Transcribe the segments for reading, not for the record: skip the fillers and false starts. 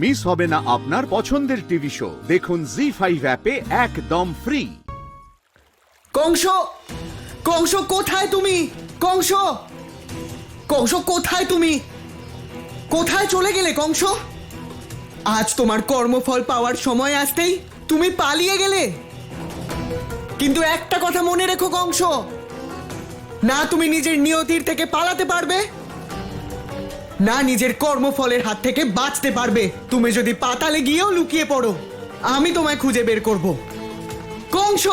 Miss হবে না আপনার পছন্দের টিভি শো। দেখুন জি5 অ্যাপে একদম ফ্রি। কংস, কংস কোথায় তুমি? কংস, কংস কোথায় তুমি? কোথায় চলে গেলে কংস? আজ তোমার কর্মফল পাওয়ার সময় আসতেই তুমি পালিয়ে গেলে। কিন্তু একটা কথা মনে রেখো কংস, না তুমি নিজের নিয়তির থেকে পালাতে পারবে, না নিজের কর্মফলের হাত থেকে বাঁচতে পারবে। তুমি যদি পাতালে গিয়েও লুকিয়ে পড়ো, আমি তোমায় খুঁজে বের করব। কংস,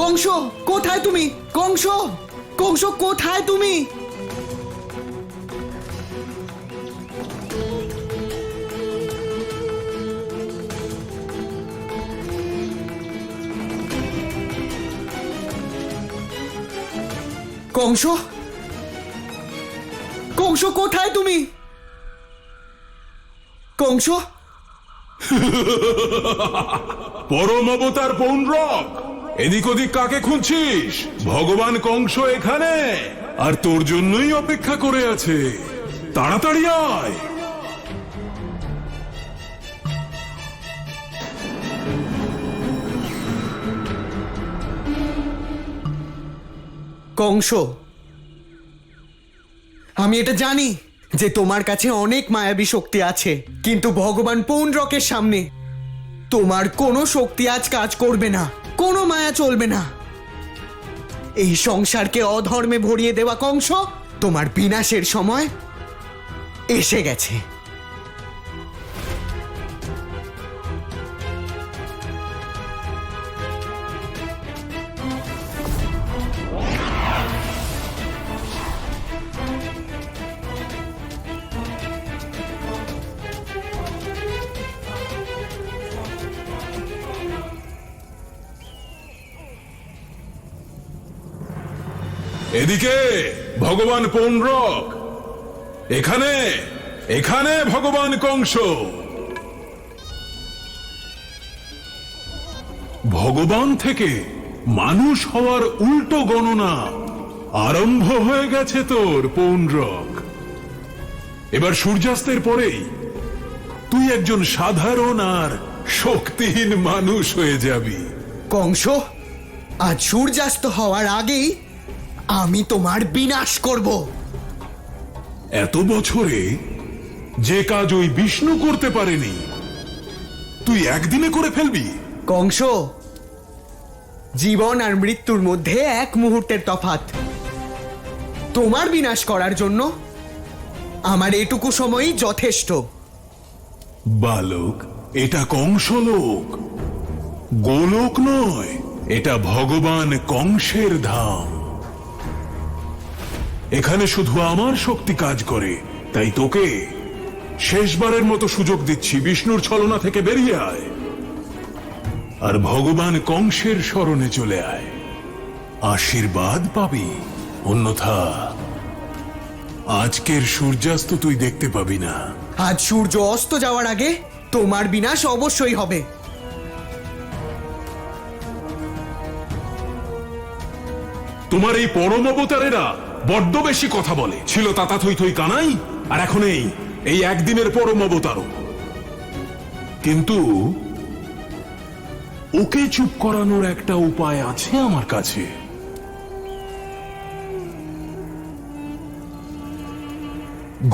কংস কোথায় তুমি? কংস, কংস কোথায় তুমি? কংস, কংস কোথায় তুমি? কংস, পরম অবতার পৌণ্ড্রক, এদিক ওদিক কাকে খুঁজছিস? ভগবান কংস এখানে, আর তোর জন্যই অপেক্ষা করে আছে। তাড়াতাড়ি আয়। কংস, আমি এটা জানি যে তোমার কাছে অনেক মায়াবী শক্তি আছে, কিন্তু ভগবান পৌণ্ড্রকের সামনে তোমার কোনো শক্তি আজ কাজ করবে না, কোনো মায়া চলবে না। এই সংসারকে অধর্মে ভরিয়ে দেওয়া কংস, তোমার বিনাশের সময় এসে গেছে। এদিকে ভগবান পৌণ্ড্রক, এখানে, এখানে ভগবান কংস। ভগবান থেকে মানুষ হওয়ার উল্টো গণনা আরম্ভ হয়ে গেছে তোর পৌণ্ড্রক। এবার সূর্যাস্তের পরেই তুই একজন সাধারণ আর শক্তিহীন মানুষ হয়ে যাবি। কংস, আজ সূর্যাস্ত হওয়ার আগেই আমি তোমার বিনাশ করব। এত বছরে যে কাজ ওই বিষ্ণু করতে পারেনি, তুই একদিনে করে ফেলবি? কংস, জীবন আর মৃত্যুর মধ্যে এক মুহূর্তের তফাৎ। তোমার বিনাশ করার জন্য আমার এটুকু সময়ই যথেষ্ট। বালক, এটা কংসলোক, গোলোক নয়। এটা ভগবান কংসের ধাম। এখানে শুধু আমার শক্তি কাজ করে। তাই তোকে শেষবারের মতো সুযোগ দিচ্ছি, বিষ্ণুর ছলনা থেকে বেরিয়ে আয় আর ভগবান কংসের শরণে চলে আয়। আশীর্বাদ পাবি, অন্যথা আজকের সূর্যাস্ত তুই দেখতে পাবি না। আজ সূর্য অস্ত যাওয়ার আগে তোমার বিনাশ অবশ্যই হবে। তোমার এই পরম অবতারেরা বড্ড বেশি কথা বলে। ছিল তাতা থই থই কানাই, আর এখন এই একদিনের পরম অবতারও। কিন্তু ওকে চুপ করানোর একটা উপায় আছে আমার কাছে।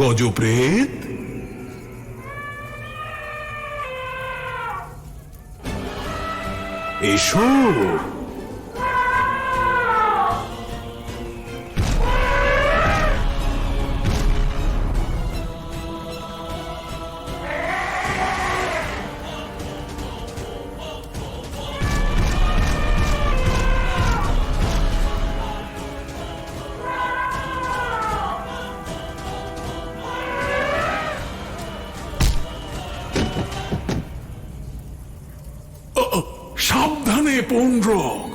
গজপ্রেত, এসো। সাবধানে পৌণ্ড্রক।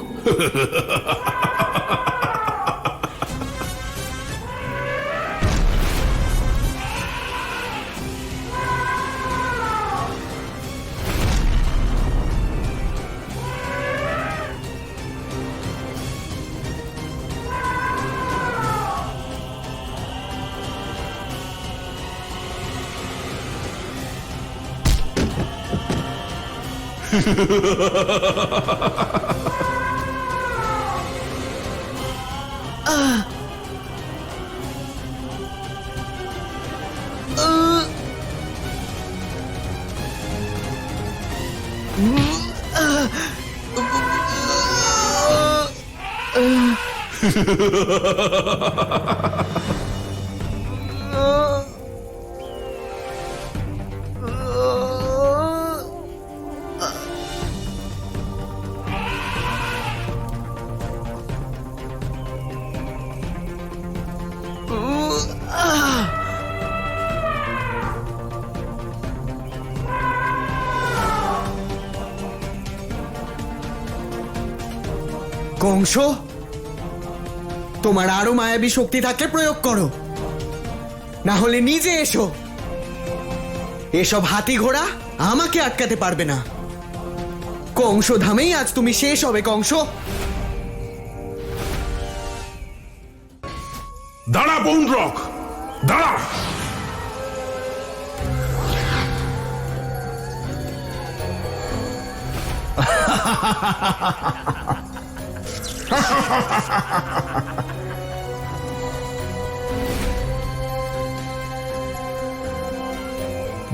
কংস, তোমার আরো মায়াবী শক্তি থাকলে প্রয়োগ করো, না হলে নিজে এসো। এসব হাতি ঘোড়া আমাকে আটকাতে পারবে না। কংস ধামেই আজ তুমি শেষ হবে কংস। দাঁড়া পৌন্ড্রক, দাঁড়া।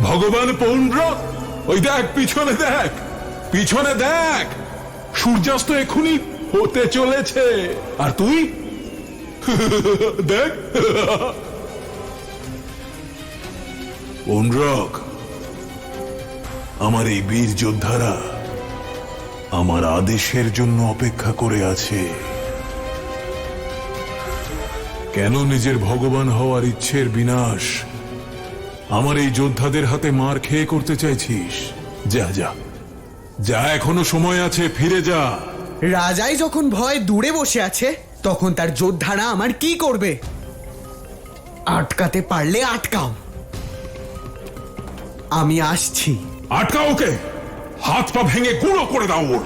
ভগবান পৌন্ড্রক, ওই দেখ পিছনে, দেখ পিছনে দেখ, সূর্যাস্ত এখনই হতে চলেছে, আর তুই দেখ। পৌন্ড্রক, আমার এই বীর যোদ্ধারা আমার আদেশের জন্য অপেক্ষা করে আছে। কেন নিজের ভগবান হওয়ার ইচ্ছের বিনাশ আমার এই যোদ্ধাদের হাতে মার খেয়ে করতে চাইছিস? যা যা যা, এখনো সময় আছে, ফিরে যা। রাজাই যখন ভয় দূরে বসে আছে, তখন তার যোদ্ধারা আমার কি করবে? আটকাতে পারলে আটকাও, আমি আসছি। আটকা ওকে, হাত পা ভেঙে গুঁড়ো করে দাও ওর।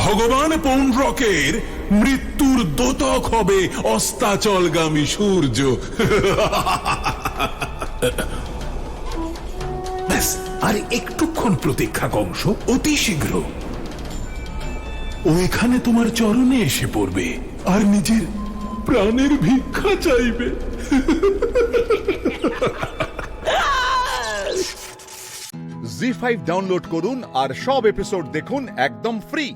ভগবান পৌন্ড্রকের মৃত্যুর দ্যোতক হবে অস্তাচলগামী সূর্য। ব্যাস, আর একটুক্ষণ প্রতীক্ষা কংস, অতি শীঘ্র ও এখানে তোমার চরণে এসে পড়বে আর নিজের প্রাণের ভিক্ষা চাইবে। জি5 ডাউনলোড করুন আর সব এপিসোড দেখুন একদম ফ্রি।